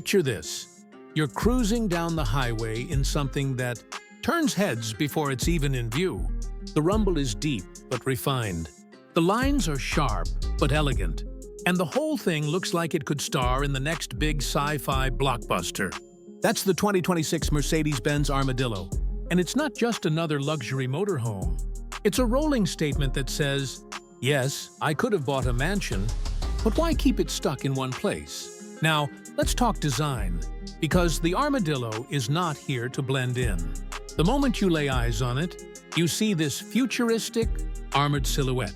Picture this. You're cruising down the highway in something that turns heads before it's even in view. The rumble is deep but refined. The lines are sharp but elegant. And the whole thing looks like it could star in the next big sci-fi blockbuster. That's the 2026 Mercedes-Benz Armadillo. And it's not just another luxury motorhome. It's a rolling statement that says, yes, I could have bought a mansion, but why keep it stuck in one place? Now, let's talk design, because the Armadillo is not here to blend in. The moment you lay eyes on it, you see this futuristic, armored silhouette,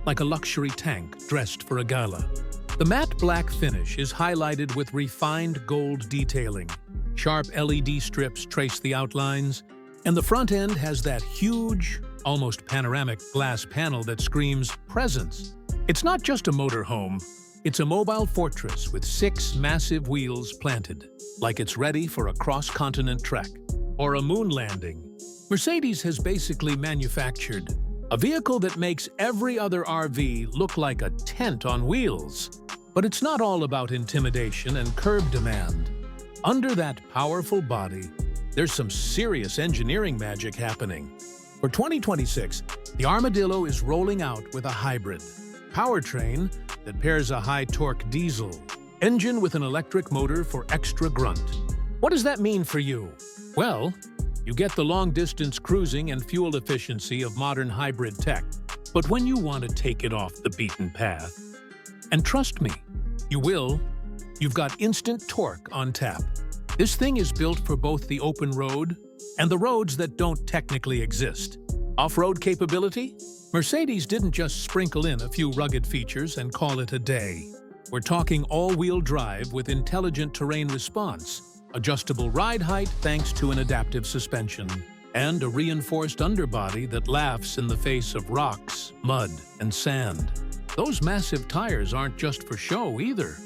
like a luxury tank dressed for a gala. The matte black finish is highlighted with refined gold detailing. Sharp LED strips trace the outlines, and the front end has that huge, almost panoramic glass panel that screams presence. It's not just a motorhome, it's a mobile fortress with 6 massive wheels planted, like it's ready for a cross-continent trek or a moon landing. Mercedes has basically manufactured a vehicle that makes every other RV look like a tent on wheels. But it's not all about intimidation and curb demand. Under that powerful body, there's some serious engineering magic happening. For 2026, the Armadillo is rolling out with a hybrid powertrain that pairs a high-torque diesel engine with an electric motor for extra grunt. What does that mean for you? Well, you get the long-distance cruising and fuel efficiency of modern hybrid tech. But when you want to take it off the beaten path, and trust me, you will, you've got instant torque on tap. This thing is built for both the open road and the roads that don't technically exist. Off-road capability? Mercedes didn't just sprinkle in a few rugged features and call it a day. We're talking all-wheel drive with intelligent terrain response, adjustable ride height thanks to an adaptive suspension, and a reinforced underbody that laughs in the face of rocks, mud, and sand. Those massive tires aren't just for show either.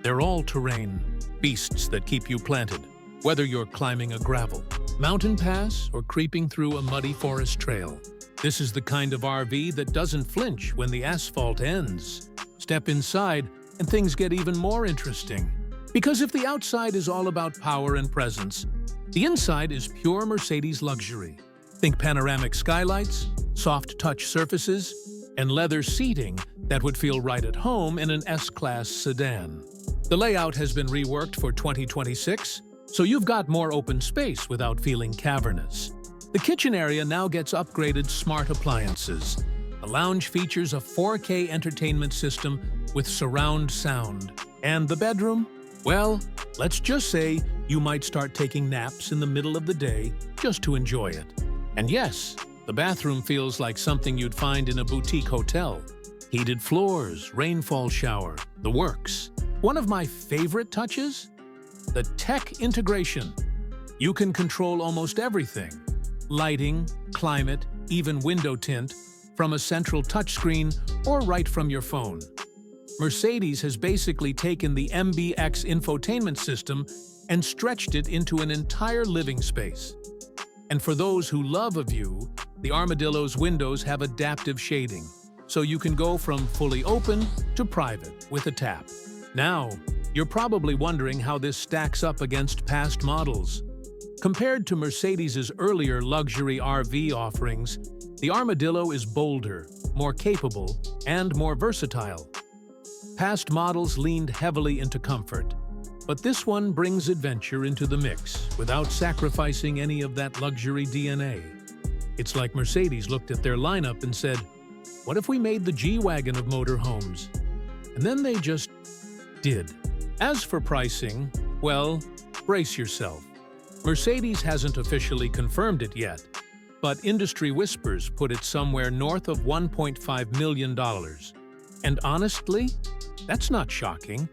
They're all-terrain beasts that keep you planted, whether you're climbing a gravel mountain pass or creeping through a muddy forest trail. This is the kind of RV that doesn't flinch when the asphalt ends. Step inside and things get even more interesting. Because if the outside is all about power and presence, the inside is pure Mercedes luxury. Think panoramic skylights, soft touch surfaces, and leather seating that would feel right at home in an S-Class sedan. The layout has been reworked for 2026, so you've got more open space without feeling cavernous. The kitchen area now gets upgraded smart appliances. The lounge features a 4K entertainment system with surround sound. And the bedroom? Well, let's just say you might start taking naps in the middle of the day just to enjoy it. And yes, the bathroom feels like something you'd find in a boutique hotel. Heated floors, rainfall shower, the works. One of my favorite touches? The tech integration. You can control almost everything. Lighting, climate, even window tint, from a central touchscreen or right from your phone. Mercedes has basically taken the MBX infotainment system and stretched it into an entire living space. And for those who love a view, the Armadillo's windows have adaptive shading, so you can go from fully open to private with a tap. Now, you're probably wondering how this stacks up against past models. Compared to Mercedes' earlier luxury RV offerings, the Armadillo is bolder, more capable, and more versatile. Past models leaned heavily into comfort, but this one brings adventure into the mix without sacrificing any of that luxury DNA. It's like Mercedes looked at their lineup and said, what if we made the G-Wagon of motorhomes? And then they just did. As for pricing, well, brace yourself. Mercedes hasn't officially confirmed it yet, but industry whispers put it somewhere north of $1.5 million. And honestly, that's not shocking.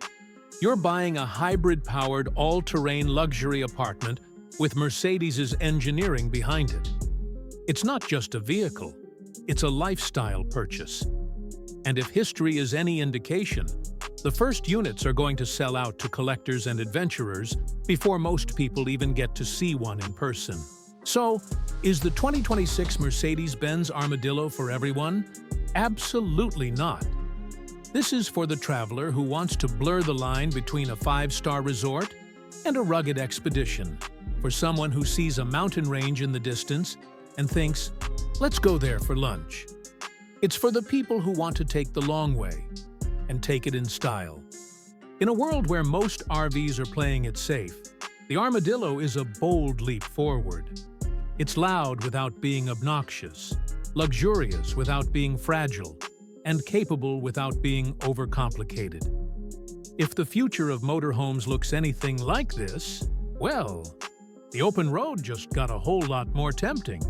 You're buying a hybrid-powered, all-terrain luxury apartment with Mercedes' engineering behind it. It's not just a vehicle, it's a lifestyle purchase. And if history is any indication, the first units are going to sell out to collectors and adventurers before most people even get to see one in person. So, is the 2026 Mercedes-Benz Armadillo for everyone? Absolutely not. This is for the traveler who wants to blur the line between a 5-star resort and a rugged expedition for someone who sees a mountain range in the distance and thinks, let's go there for lunch. It's for the people who want to take the long way and take it in style. In a world where most RVs are playing it safe, the Armadillo is a bold leap forward. It's loud without being obnoxious, luxurious without being fragile, and capable without being overcomplicated. If the future of motorhomes looks anything like this, well, the open road just got a whole lot more tempting.